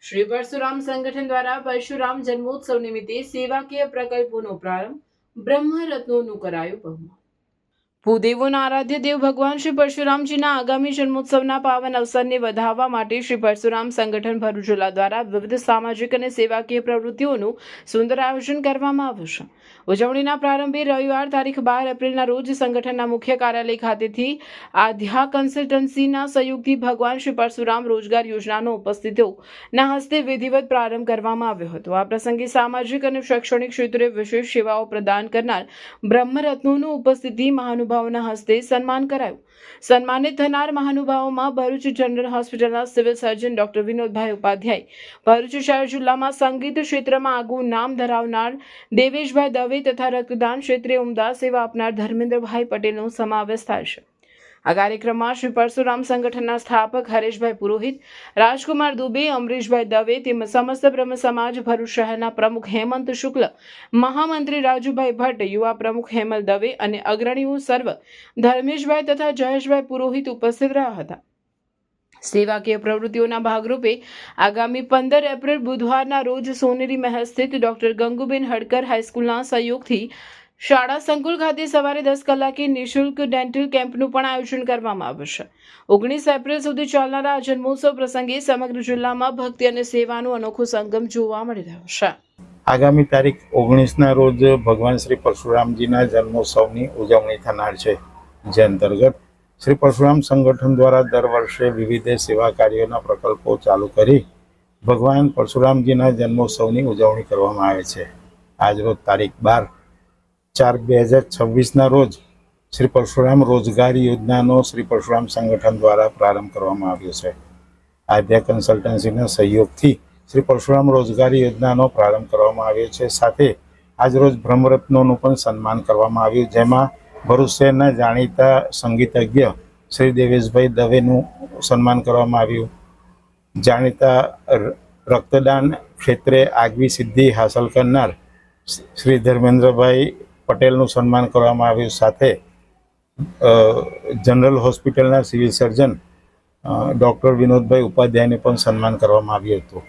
શ્રી પરશુરામ સંગઠન દ્વારા પરશુરામ જન્મોત્સવ નિમિત્તે સેવાકીય પ્રકલ્પોનો પ્રારંભ, બ્રહ્મરત્નોનું કરાયું બહુમાન। ભૂદેવોના આરાધ્ય દેવ ભગવાન શ્રી પરશુરામજીના આગામી જન્મોત્સવના પાવન અવસરને વધાવવા માટે શ્રી પરશુરામ સંગઠન ભરૂચ જિલ્લા દ્વારા વિવિધ સામાજિક અને સેવાકીય પ્રવૃત્તિઓનું સુંદર આયોજન કરવામાં આવ્યું છે। ઉજવણીના પ્રારંભે રવિવાર તારીખ 12 એપ્રિલના રોજ સંગઠનના મુખ્ય કાર્યાલય ખાતેથી આધ્યા કન્સલ્ટન્સીના સહયોગથી ભગવાન શ્રી પરશુરામ રોજગાર યોજનાનો ઉપસ્થિતોના હસ્તે વિધિવત પ્રારંભ કરવામાં આવ્યો હતો। આ પ્રસંગે સામાજિક અને શૈક્ષણિક ક્ષેત્રે વિશેષ સેવાઓ પ્રદાન કરનાર બ્રહ્મરત્નોનું ઉપસ્થિતિ મહાનુભાવોના હસ્તે સન્માન કરાયું। સન્માનિત થનાર મહાનુભાવોમાં ભરૂચ જનરલ હોસ્પિટલના civil surgeon doctor Vinodbhai Upadhyay, Bharuch શહેર જિલ્લામાં સંગીત ક્ષેત્રમાં આગવું નામ ધરાવનાર દેવેશભાઈ દવે તથા રક્તદાન ક્ષેત્રે ઉમદા સેવા આપનાર ધર્મેન્દ્રભાઈ પટેલનો સમાવેશ થાય છે। આ કાર્યક્રમમાં શ્રી પરશુરામ સંગઠનના સ્થાપક હરેશભાઈ પુરોહિત, રાજકુમાર દુબે, અમરીશભાઈ દવે તેમજ સમસ્ત બ્રહ્મ સમાજ ભરૂચ શહેરના પ્રમુખ હેમંત શુક્લ, મહામંત્રી રાજુભાઈ ભટ્ટ, યુવા પ્રમુખ હેમલ દવે અને અગ્રણીઓ સર્વ ધર્મેશભાઈ તથા જયેશભાઈ પુરોહિત ઉપસ્થિત રહ્યા હતા। સેવાકીય પ્રવૃત્તિઓના ભાગરૂપે આગામી 15 એપ્રિલ બુધવારના રોજ સોનેરી મહેલ સ્થિત ડોક્ટર ગંગુબેન હડકર હાઈસ્કૂલના સહયોગથી શાળા સંકુલ ખાતે સવારે 10 કલાકે નિઃશુલ્ક ડેન્ટલ કેમ્પનું પણ આયોજન કરવામાં આવ્યું છે। 19 એપ્રિલ સુધી ચાલનારા આ જન્મોત્સવ પ્રસંગે સમગ્ર જિલ્લામાં ભક્તિ અને સેવાનો અનોખો સંગમ જોવા મળી રહ્યો છે। આગામી તારીખ 19ના રોજ ભગવાન શ્રી પરશુરામજીના જન્મોત્સવની ઉજવણી થનાર છે, જે અંતર્ગત શ્રી પરશુરામ સંગઠન દ્વારા દર વર્ષે વિવિધ સેવા કાર્યોના પ્રકલ્પો ચાલુ કરી ભગવાન પરશુરામજીના જન્મોત્સવની ઉજવણી કરવામાં આવે છે। આજરોજ તારીખ 12/4/2026ના રોજ શ્રી પરશુરામ રોજગાર યોજનાનો શ્રી પરશુરામ સંગઠન દ્વારા પ્રારંભ કરવામાં આવ્યો છે। આધ્યા કન્સલ્ટન્સીના સહયોગથી શ્રી પરશુરામ રોજગાર યોજનાનો પ્રારંભ કરવામાં આવ્યો છે। સાથે આજરોજ બ્રહ્મરત્નોનું પણ સન્માન કરવામાં આવ્યું, જેમાં ભરૂચ શહેરના જાણીતા સંગીતજ્ઞ શ્રી દેવેશભાઈ દવેનું સન્માન કરવામાં આવ્યું। જાણીતા રક્તદાન ક્ષેત્રે આગવી સિદ્ધિ હાંસલ કરનાર શ્રી ધર્મેન્દ્રભાઈ પટેલનું સન્માન કરવામાં આવ્યું। સાથે જનરલ હોસ્પિટલના સિવિલ સર્જન ડૉક્ટર વિનોદભાઈ ઉપાધ્યાયને પણ સન્માન કરવામાં આવ્યું હતું।